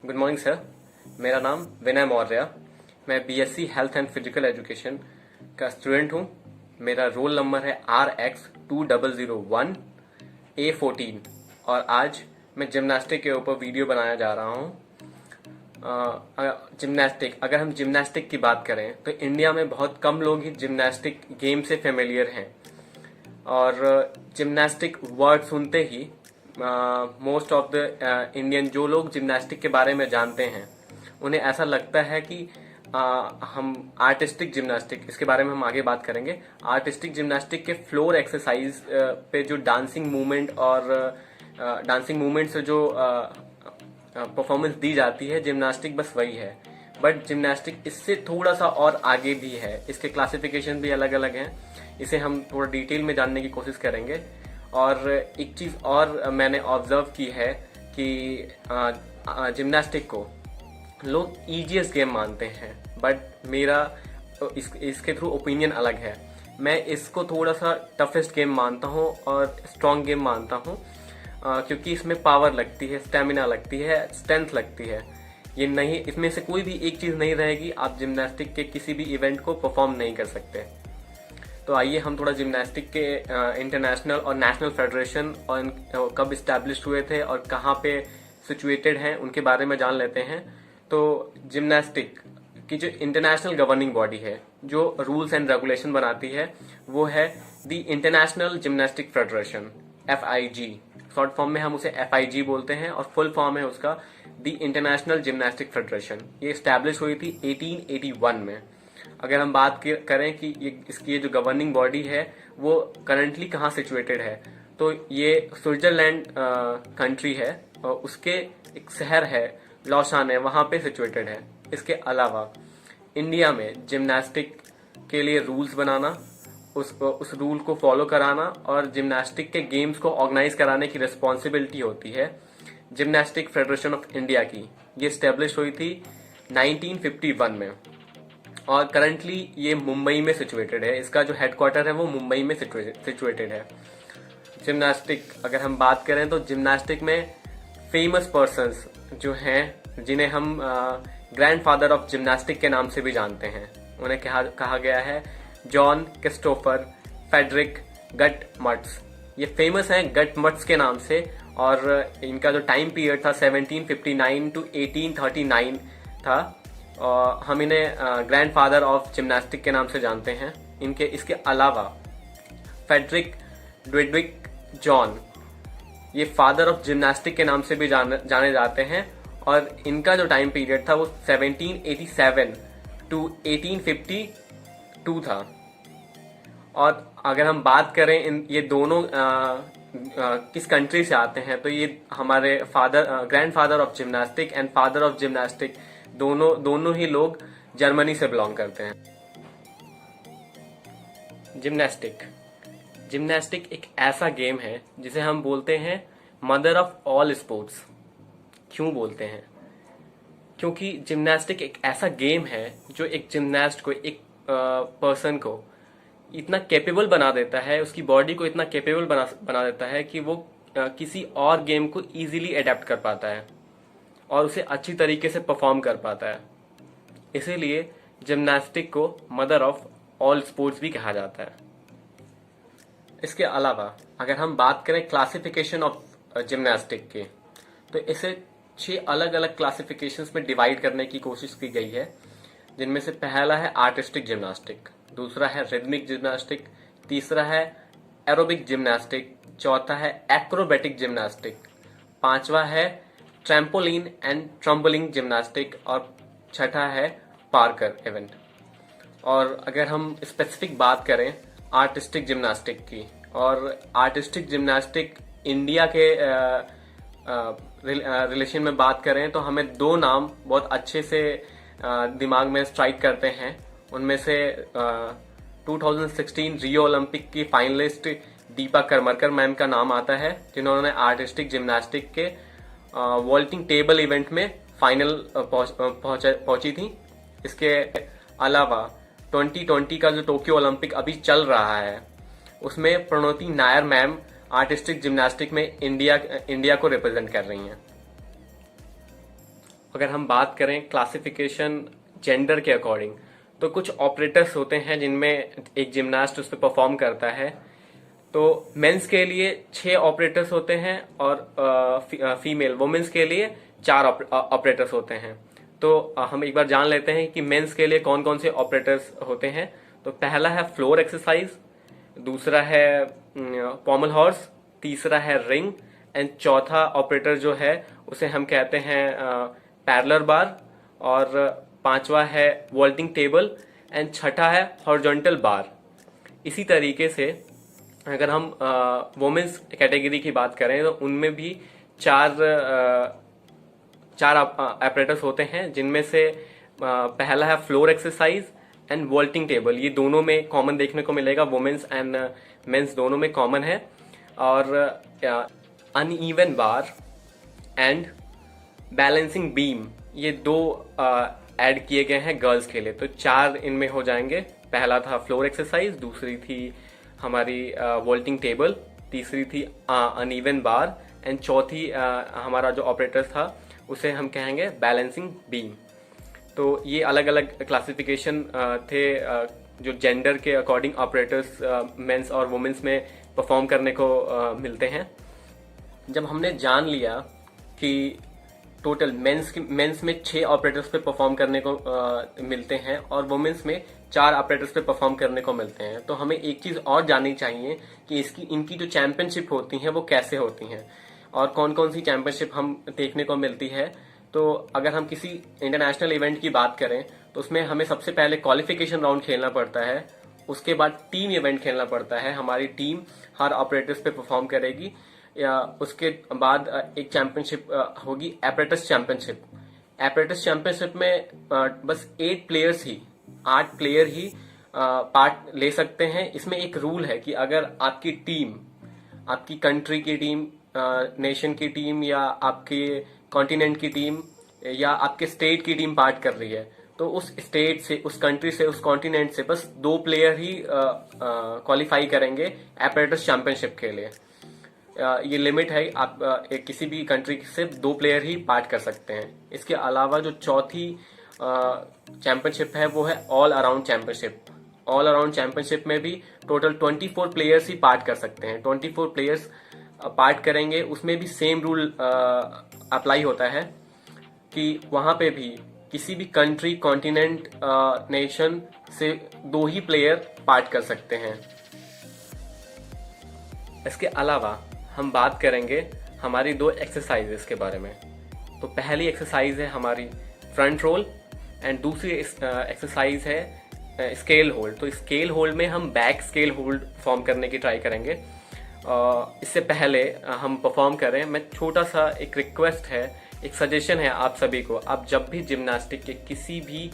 Good morning sir. मेरा नाम विनय मौर्य। मैं BSc health and physical education का स्टूडेंट हूँ। मेरा रोल नंबर है RX2001A14 और आज मैं जिम्नास्टिक के ऊपर वीडियो बनाया जा रहा हूँ। जिम्नास्टिक, अगर हम जिम्नास्टिक की बात करें तो इंडिया में बहुत कम लोग ही जिम्नास्टिक गेम से फेमिलियर हैं और जिम्नास्टिक वर्ड सुनते ही मोस्ट ऑफ द इंडियन जो लोग जिम्नास्टिक के बारे में जानते हैं उन्हें ऐसा लगता है कि हम आर्टिस्टिक जिम्नास्टिक, इसके बारे में हम आगे बात करेंगे। आर्टिस्टिक जिम्नास्टिक के फ्लोर एक्सरसाइज पे जो डांसिंग मूवमेंट और डांसिंग मूवमेंट से जो परफॉर्मेंस दी जाती है, जिम्नास्टिक बस वही है। बट जिम्नास्टिक इससे थोड़ा सा और आगे भी है, इसके क्लासिफिकेशन भी अलग अलग हैं। इसे हम थोड़ा डिटेल में जानने की कोशिश करेंगे। और एक चीज और मैंने ऑब्जर्व की है कि जिम्नास्टिक को लोग ईजीएस्ट गेम मानते हैं, बट मेरा इसके थ्रू ओपिनियन अलग है। मैं इसको थोड़ा सा टफेस्ट गेम मानता हूँ और स्ट्रॉन्ग गेम मानता हूँ, क्योंकि इसमें पावर लगती है, स्टेमिना लगती है, स्ट्रेंथ लगती है। ये नहीं, इसमें से कोई भी एक चीज नहीं रहेगी, आप जिम्नास्टिक के किसी भी इवेंट को परफॉर्म नहीं कर सकते। तो आइए हम थोड़ा जिम्नास्टिक के इंटरनेशनल और नेशनल फेडरेशन और कब इस्टेब्लिश हुए थे और कहाँ पे सिचुएटेड हैं उनके बारे में जान लेते हैं। तो जिम्नास्टिक की जो इंटरनेशनल गवर्निंग बॉडी है, जो रूल्स एंड रेगुलेशन बनाती है, वो है the international gymnastic federation, FIG। Short form में हम उसे FIG बोलते हैं और फुल फॉर्म है उसका द इंटरनेशनल जिम्नास्टिक फेडरेशन। ये स्टैब्लिश हुई थी 1881 में। अगर हम बात करें कि इसकी जो गवर्निंग बॉडी है वो करंटली कहाँ सिचुएटेड है, तो ये स्विट्जरलैंड कंट्री है और उसके एक शहर है लॉशान है, वहां पे सिचुएटेड है। इसके अलावा इंडिया में जिम्नास्टिक के लिए रूल्स बनाना, उस रूल को फॉलो कराना और जिम्नास्टिक के गेम्स को ऑर्गेनाइज कराने की रिस्पॉन्सिबिलिटी होती है जिम्नास्टिक फेडरेशन ऑफ इंडिया की। ये स्टेब्लिश हुई थी 1951 में और करंटली ये मुंबई में सिचुएटेड है। इसका जो हेडक्वार्टर है वो मुंबई में सिचुएटेड है। जिम्नास्टिक, अगर हम बात करें तो जिम्नास्टिक में फेमस पर्सन्स जो हैं, जिन्हें हम ग्रैंडफादर ऑफ जिम्नास्टिक के नाम से भी जानते हैं, उन्हें कहा गया है जॉन क्रिस्टोफर फेडरिक गटमट्स। ये फेमस हैं गटमट्स के नाम से और इनका जो टाइम पीरियड था 1759 टू 1839 था। हम इन्हें ग्रैंडफादर ऑफ जिम्नास्टिक के नाम से जानते हैं। इसके अलावा फेडरिक ड्वेडविक जॉन, ये फादर ऑफ जिम्नास्टिक के नाम से भी जाने जाते हैं और इनका जो टाइम पीरियड था वो 1787 टू 1852 था। और अगर हम बात करें ये दोनों किस कंट्री से आते हैं, तो ये हमारे grandfather of gymnastic and father of gymnastic दोनों ही लोग जर्मनी से बिलोंग करते हैं। जिम्नास्टिक एक ऐसा गेम है जिसे हम बोलते हैं मदर ऑफ ऑल स्पोर्ट्स। क्यों बोलते हैं? क्योंकि जिम्नास्टिक एक ऐसा गेम है जो एक जिम्नास्ट को, एक पर्सन को इतना कैपेबल बना देता है, उसकी बॉडी को इतना कैपेबल बना देता है कि वो किसी और गेम को इजीली अडेप्ट कर पाता है और उसे अच्छी तरीके से परफॉर्म कर पाता है। इसीलिए जिम्नास्टिक को मदर ऑफ ऑल स्पोर्ट्स भी कहा जाता है। इसके अलावा अगर हम बात करें क्लासिफिकेशन ऑफ जिम्नास्टिक की, तो इसे 6 अलग अलग क्लासिफिकेशंस में डिवाइड करने की कोशिश की गई है, जिनमें से पहला है आर्टिस्टिक जिम्नास्टिक, दूसरा है रिदमिक जिम्नास्टिक, तीसरा है एरोबिक जिम्नास्टिक, चौथा है एक्रोबेटिक जिम्नास्टिक, पांचवा है ट्रैम्पोलिन एंड ट्रम्बलिंग जिम्नास्टिक और छठा है पार्कर इवेंट। और अगर हम स्पेसिफिक बात करें आर्टिस्टिक जिम्नास्टिक की, और आर्टिस्टिक जिम्नास्टिक इंडिया के रिलेशन में बात करें तो हमें 2 नाम बहुत अच्छे से दिमाग में स्ट्राइक करते हैं। उनमें से 2016 रियो ओलंपिक की फाइनलिस्ट दीपा करमरकर मैम का नाम आता है, जिन्होंने आर्टिस्टिक जिम्नास्टिक के वॉल्टिंग टेबल इवेंट में फाइनल पहुंची थी। इसके अलावा 2020 का जो टोक्यो ओलंपिक अभी चल रहा है, उसमें प्रणोति नायर मैम आर्टिस्टिक जिम्नास्टिक में इंडिया को रिप्रेजेंट कर रही हैं। अगर हम बात करें क्लासिफिकेशन जेंडर के अकॉर्डिंग, तो कुछ ऑपरेटर्स होते हैं जिनमें एक जिम्नास्ट उस पर परफॉर्म करता है। तो मेंस के लिए 6 ऑपरेटर्स होते हैं और फीमेल वुमेन्स के लिए 4 ऑपरेटर्स होते हैं। तो हम एक बार जान लेते हैं कि मेंस के लिए कौन कौन से ऑपरेटर्स होते हैं। तो पहला है फ्लोर एक्सरसाइज, दूसरा है पॉमल हॉर्स, तीसरा है रिंग, एंड चौथा ऑपरेटर जो है उसे हम कहते हैं पैरेलल बार, और पांचवा है वॉल्टिंग टेबल, एंड छठा है हॉरिजॉन्टल बार। इसी तरीके से अगर हम वुमेन्स कैटेगरी की बात करें तो उनमें भी चार ऑपरेटर्स होते हैं, जिनमें से पहला है floor exercise and vaulting table. ये दोनों में कॉमन देखने को मिलेगा, वुमेन्स एंड मेंस दोनों में कॉमन है। और uneven bar and balancing beam, ये 2 ऐड किए गए हैं गर्ल्स के लिए। तो 4 इनमें हो जाएंगे। पहला था फ्लोर एक्सरसाइज, दूसरी थी हमारी वॉल्टिंग टेबल, तीसरी थी अनइवन बार, एंड चौथी हमारा जो ऑपरेटर था उसे हम कहेंगे बैलेंसिंग बीम। तो ये अलग अलग क्लासिफिकेशन थे जो जेंडर के अकॉर्डिंग ऑपरेटर्स मेंस और वुमेन्स में परफॉर्म करने को मिलते हैं। जब हमने जान लिया कि टोटल मेंस में 6 ऑपरेटर्स पे परफॉर्म करने को मिलते हैं और वुमेन्स में 4 ऑपरेटर्स पे परफॉर्म करने को मिलते हैं, तो हमें एक चीज और जाननी चाहिए कि इनकी जो चैंपियनशिप होती हैं वो कैसे होती हैं और कौन कौन सी चैंपियनशिप हम देखने को मिलती है। तो अगर हम किसी इंटरनेशनल इवेंट की बात करें तो उसमें हमें सबसे पहले क्वालिफिकेशन राउंड खेलना पड़ता है, उसके बाद टीम इवेंट खेलना पड़ता है। हमारी टीम हर ऑपरेटर्स पे परफॉर्म करेगी, या उसके बाद एक चैंपियनशिप होगी एपरेटस चैंपियनशिप। एपरेटस चैंपियनशिप में बस 8 प्लेयर ही पार्ट ले सकते हैं। इसमें एक रूल है कि अगर आपकी टीम, आपकी कंट्री की टीम, नेशन की टीम, या आपके कॉन्टिनेंट की टीम, या आपके स्टेट की टीम पार्ट कर रही है, तो उस स्टेट से, उस कंट्री से, उस कॉन्टिनेंट से बस 2 प्लेयर ही क्वालिफाई करेंगे एपरेटस चैंपियनशिप के लिए। ये लिमिट है, आप किसी भी कंट्री से 2 प्लेयर ही पार्ट कर सकते हैं। इसके अलावा जो चौथी चैंपियनशिप है वो है all around championship. All around championship में भी टोटल 24 प्लेयर्स ही पार्ट कर सकते हैं। 24 प्लेयर्स पार्ट करेंगे, उसमें भी सेम रूल अप्लाई होता है कि वहां पे भी किसी भी कंट्री, कॉन्टिनेंट, नेशन से 2 ही प्लेयर पार्ट कर सकते हैं। इसके अलावा हम बात करेंगे हमारी 2 एक्सरसाइजेस के बारे में। तो पहली एक्सरसाइज है हमारी फ्रंट रोल एंड दूसरी एक्सरसाइज है स्केल होल्ड। तो स्केल होल्ड में हम बैक स्केल होल्ड फॉर्म करने की ट्राई करेंगे। इससे पहले हम परफॉर्म करें, मैं छोटा सा एक रिक्वेस्ट है, एक सजेशन है आप सभी को, आप जब भी जिम्नास्टिक के किसी भी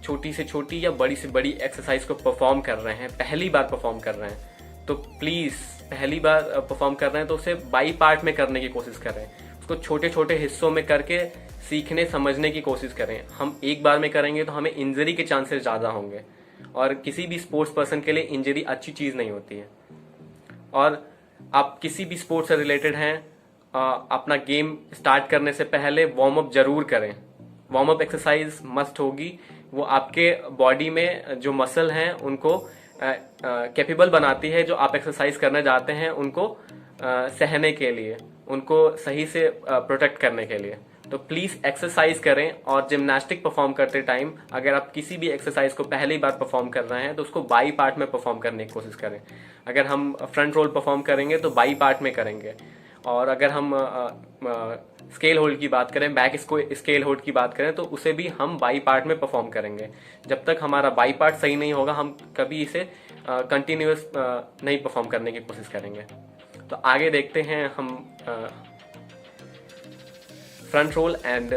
छोटी से छोटी या बड़ी से बड़ी एक्सरसाइज को परफॉर्म कर रहे हैं, पहली बार परफॉर्म कर रहे हैं, तो प्लीज़ पहली बार परफॉर्म कर रहे हैं तो उसे बाई पार्ट में करने की कोशिश करें। उसको छोटे छोटे हिस्सों में करके सीखने समझने की कोशिश करें। हम एक बार में करेंगे तो हमें इंजरी के चांसेस ज़्यादा होंगे, और किसी भी स्पोर्ट्स पर्सन के लिए इंजरी अच्छी चीज़ नहीं होती है। और आप किसी भी स्पोर्ट्स से रिलेटेड हैं, अपना गेम स्टार्ट करने से पहले वार्म अप जरूर करें। वार्म अप एक्सरसाइज मस्ट होगी, वो आपके बॉडी में जो मसल हैं उनको कैपेबल बनाती है, जो आप एक्सरसाइज करने जाते हैं उनको सहने के लिए, उनको सही से प्रोटेक्ट करने के लिए। तो प्लीज एक्सरसाइज करें, और जिम्नास्टिक परफॉर्म करते टाइम अगर आप किसी भी एक्सरसाइज को पहली बार परफॉर्म कर रहे हैं तो उसको बाई पार्ट में परफॉर्म करने की कोशिश करें। अगर हम फ्रंट रोल परफॉर्म करेंगे तो बाई पार्ट में करेंगे, और अगर हम स्केल होल्ड की बात करें, बैक स्केल होल्ड की बात करें, तो उसे भी हम बाई पार्ट में परफॉर्म करेंगे। जब तक हमारा बाई पार्ट सही नहीं होगा हम कभी इसे कंटिन्यूअस नहीं परफॉर्म करने की कोशिश करेंगे। तो आगे देखते हैं हम front roll and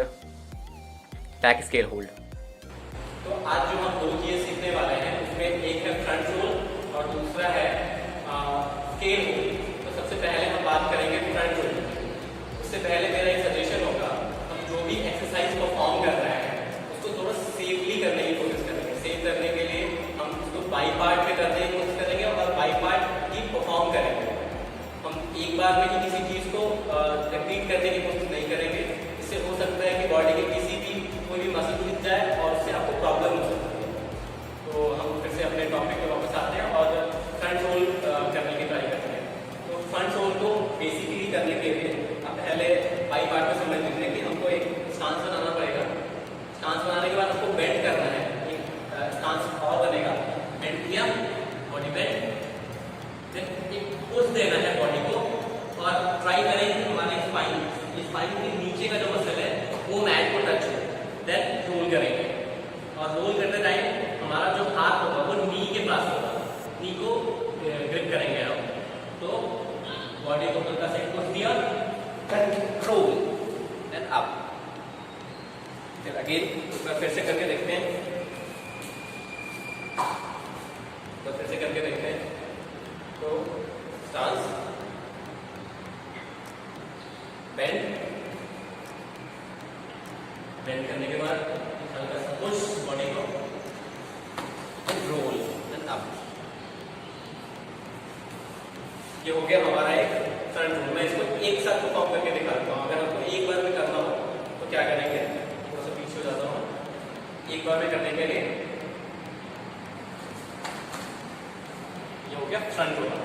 back scale hold. तो आज जो हम 2 चीजें सीखने वाले हैं उसमें एक है फ्रंट रोल और दूसरा है स्केल होल्ड। तो सबसे पहले हम बात करेंगे फ्रंट रोल। उससे पहले मेरा एक सजेशन होगा, हम जो भी एक्सरसाइज परफॉर्म कर रहे हैं उसको थोड़ा सेफली करने की कोशिश करेंगे। सेफ करने के लिए हम उसको बाई पार्ट में करने की कोशिश करेंगे और बाई पार्ट ही परफॉर्म करेंगे। हम एक बार में ही किसी चीज को रिपीट करने की कोशिश नहीं करेंगे। इससे हो सकता है कि बॉडी के किसी भी अपने टॉपिक पे वापस आते हैं और फ्रंट रोल करने की ट्राई करते हैं। तो फ्रंट रोल को बेसिकली करने के लिए आप पहले बाई पार्ट में समझ लीजिए कि हमको एक स्टांस बनाना पड़ेगा। स्टांस बनाने के बाद हमको बेंड करना है, एक स्टांस और बनेगा, बेंड किया, बॉडी बेंड, देन एक पुश देना है बॉडी को और ट्राई करें कि हमारे स्पाइन के नीचे का जो मसल है वो मैट को टच हो, देन रोल करेंगे। और रोल करते टाइम हमारा जो हाथ होगा वो नी के पास होगा, नी को ग्रिप करेंगे हम। तो बॉडी को हल्का से पुश दिया, कंट्रोल, देन अप। फिर अगेन एक बार फिर से करके देखते हैं, तो फिर से करके देखते हैं। तो स्टांस, बेंड, बेंड करने के बाद हल्का सा पुश बॉडी को, रोल, देन अप। ये हो गया हमारा एक फ्रंट रोल। मैं इसको एक साथ परफॉर्म करके दिखाता हूँ। अगर आपको एक बार में करना हो तो क्या करेंगे, थोड़ा सा पीछे हो जाता हूँ। एक बार में करने के लिए ये हो गया फ्रंट रोल।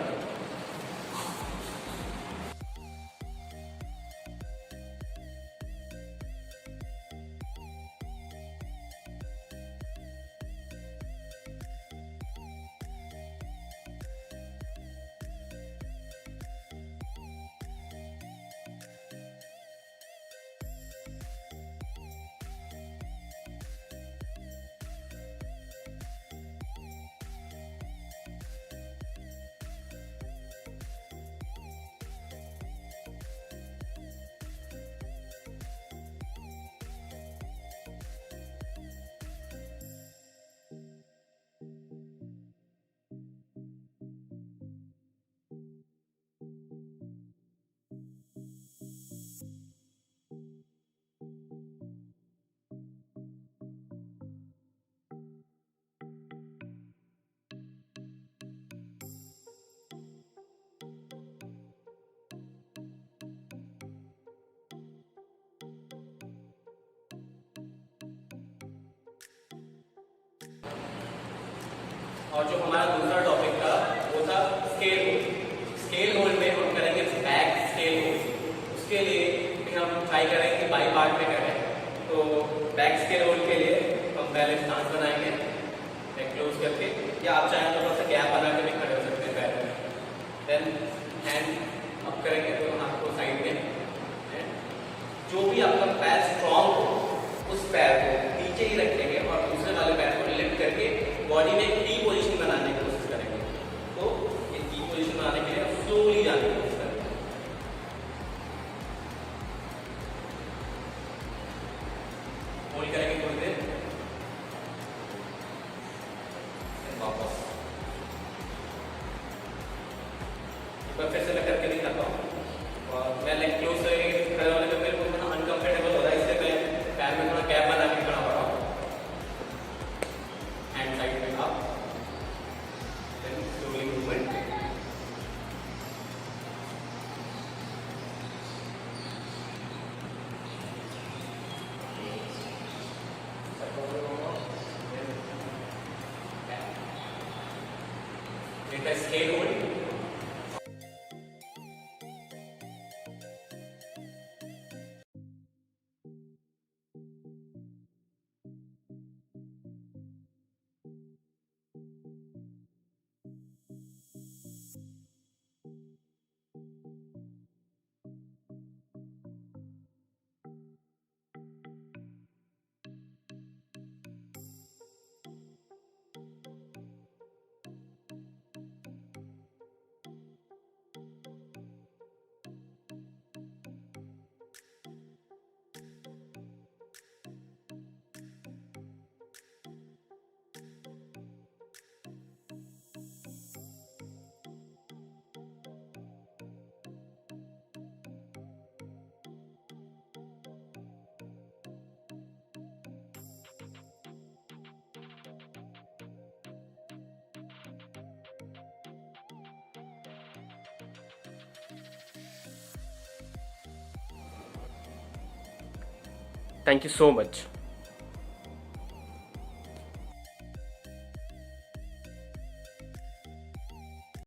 और जो हमारा दूसरा टॉपिक था वो था स्केल होल्ड। स्केल होल्ड में हम करेंगे बैक स्केल होल्ड। उसके लिए भी हम ट्राई करेंगे कि बाई पार्ट में करें। तो बैक स्केल होल्ड के लिए हम पहले स्टांस बनाएंगे, क्लोज करके, या आप चाहें तो थोड़ा सा गैप बना के भी खड़े हो सकते हैं पैर में। देन हैंड अप करेंगे, तो हाथ को साइड में, जो भी आपका पैर स्ट्रॉन्ग हो उस पैर को नीचे ही रखेंगे और दूसरे वाले पैर को लिफ्ट करके बॉडी में एक टी पोजीशन बनाने की कोशिश करेंगे। तो ये टी पोजीशन बनाने के लिए आप स्लोली जाने की कोशिश करेंगे। होल्ड करेंगे थोड़ी देर, वापस एक बार फिर से मैं करके दिखाता हूँ। और मैं लेग क्लोज करके खड़े होने में मेरे को थोड़ा अनकंफर्टेबल हो रहा है, इसलिए मैं पैर में थोड़ा गैप बना के खड़ा हो रहा हूँ। हैंड साइड में up, then slowly movement, scale hold. Thank you so much.